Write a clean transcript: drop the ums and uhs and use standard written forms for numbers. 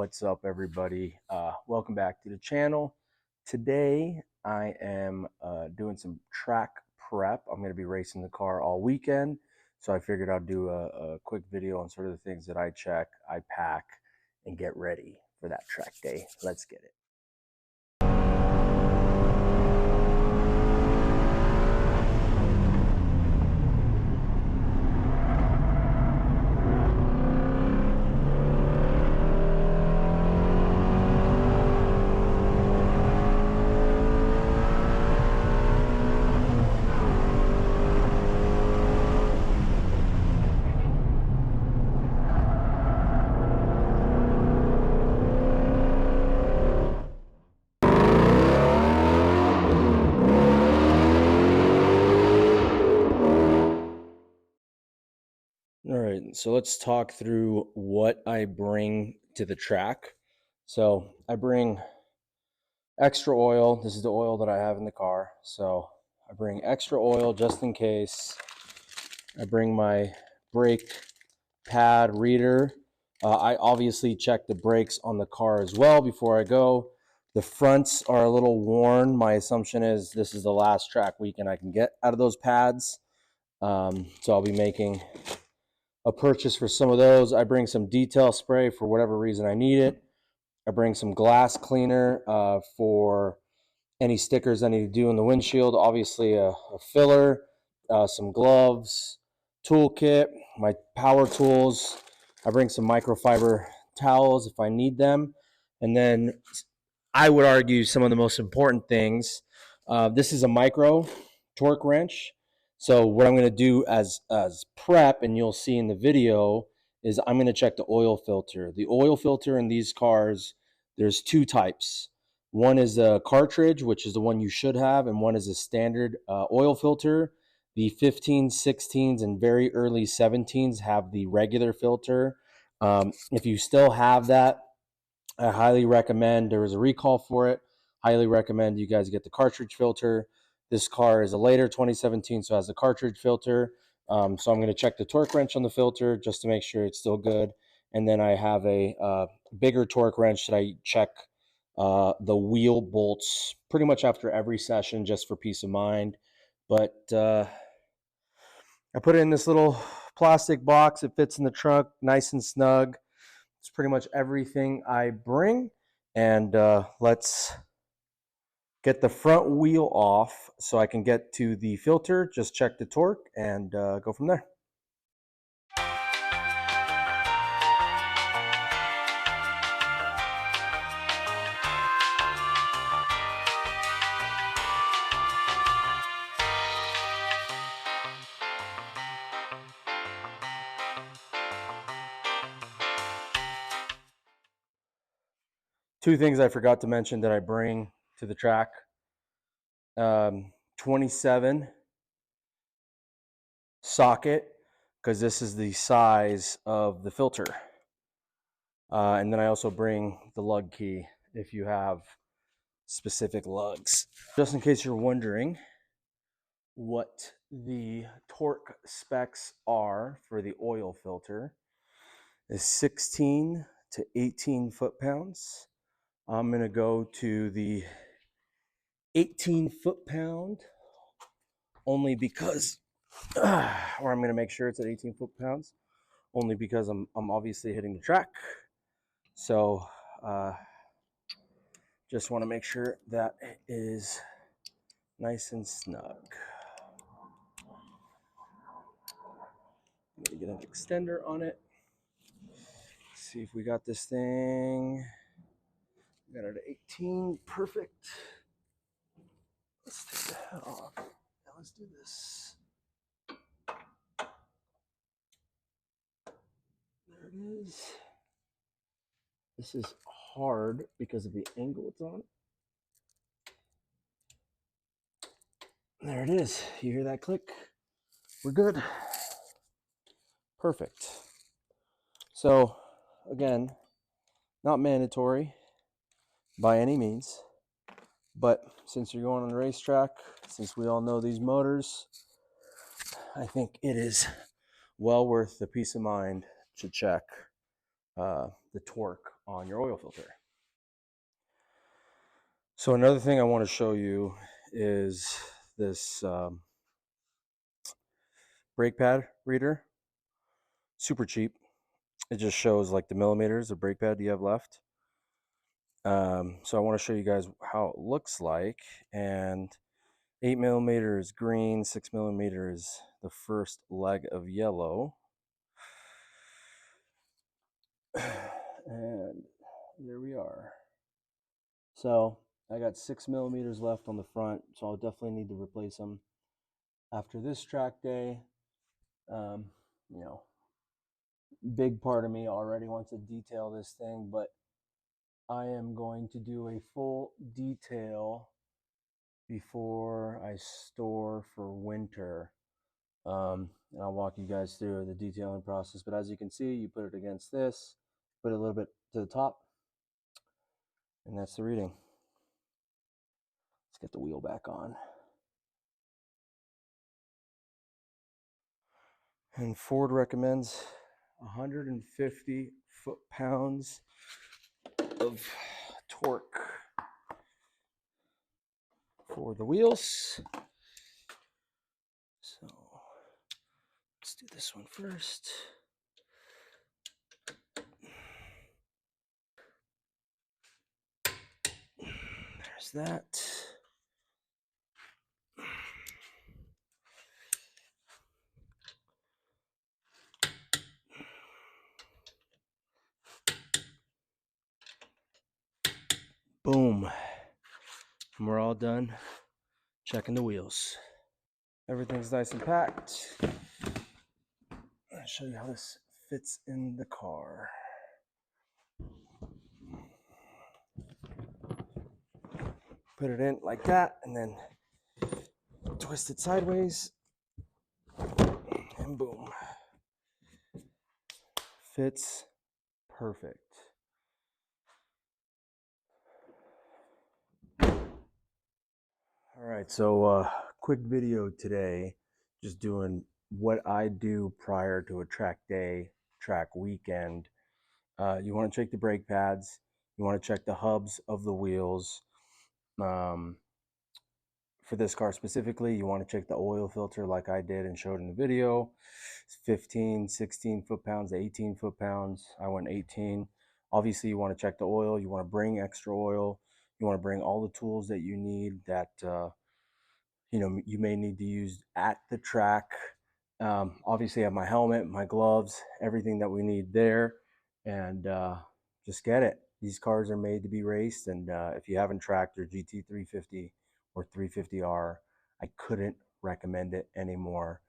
What's up, everybody? Welcome back to the channel. Today I am doing some track prep. I'm going to be racing the car all weekend, so I figured I'd do a quick video on sort of the things that I check, I pack, and get ready for that track day. Let's get it. All right, so let's talk through what I bring to the track. So I bring extra oil. This is the oil that I have in the car. So I bring extra oil just in case. I bring my brake pad reader. I obviously check the brakes on the car as well before I go. The fronts are a little worn. My assumption is this is the last track weekend I can get out of those pads. So I'll be making a purchase for some of those. I bring some detail spray for whatever reason I need it. I bring some glass cleaner for any stickers I need to do in the windshield. Obviously a filler, some gloves, toolkit, my power tools. I bring some microfiber towels if I need them. And then I would argue some of the most important things. This is a micro torque wrench. So what I'm going to do as prep, and you'll see in the video, is I'm going to check the oil filter. The oil filter in these cars, there's two types. One is a cartridge, which is the one you should have, and one is a standard oil filter. The 15s, 16s, and very early 17s have the regular filter. If you still have that, I highly recommend, there was a recall for it, highly recommend you guys get the cartridge filter. This car is a later 2017, so it has a cartridge filter. So I'm going to check the torque wrench on the filter just to make sure it's still good. And then I have a bigger torque wrench that I check the wheel bolts pretty much after every session just for peace of mind. But I put it in this little plastic box. It fits in the trunk nice and snug. It's pretty much everything I bring. And let's get the front wheel off so I can get to the filter, just check the torque, and go from there. Two things I forgot to mention that I bring to the track. 27 socket, because this is the size of the filter. And then I also bring the lug key if you have specific lugs. Just in case you're wondering what the torque specs are for the oil filter, is 16 to 18 foot-pounds. I'm going to go to the 18 foot-pound only because, or I'm going to make sure it's at 18 foot-pounds only because I'm obviously hitting the track. So just want to make sure that it is nice and snug. I'm going to get an extender on it. Let's see if we got this thing. Got it at 18. Perfect. Let's take the head off. Now let's do this. There it is. This is hard because of the angle it's on. There it is. You hear that click? We're good. Perfect. So, again, not mandatory by any means, but since you're going on the racetrack, since we all know these motors, I think it is well worth the peace of mind to check the torque on your oil filter. So another thing I want to show you is this brake pad reader. Super cheap. It just shows like the millimeters of brake pad you have left. So I want to show you guys how it looks like. And 8mm is green, 6mm is the first leg of yellow. And there we are. So I got 6mm left on the front, so I'll definitely need to replace them after this track day. You know, big part of me already wants to detail this thing, but I am going to do a full detail before I store for winter. And I'll walk you guys through the detailing process. But as you can see, you put it against this, put it a little bit to the top, and that's the reading. Let's get the wheel back on. And Ford recommends 150 foot-pounds of torque for the wheels. So let's do this one first. There's that. Boom. And we're all done checking the wheels. Everything's nice and packed. I'll show you how this fits in the car. Put it in like that and then twist it sideways and boom. Fits perfect. All right, so quick video today, just doing what I do prior to a track day, track weekend. You want to check the brake pads. You want to check the hubs of the wheels. For this car specifically, you want to check the oil filter like I did and showed in the video. It's 15, 16 foot-pounds, 18 foot-pounds. I went 18. Obviously, you want to check the oil. You want to bring extra oil. You want to bring all the tools that you need that you may need to use at the track. Obviously, I have my helmet, my gloves, everything that we need there, and just get it. These cars are made to be raced, and if you haven't tracked your GT350 or 350R, I couldn't recommend it anymore.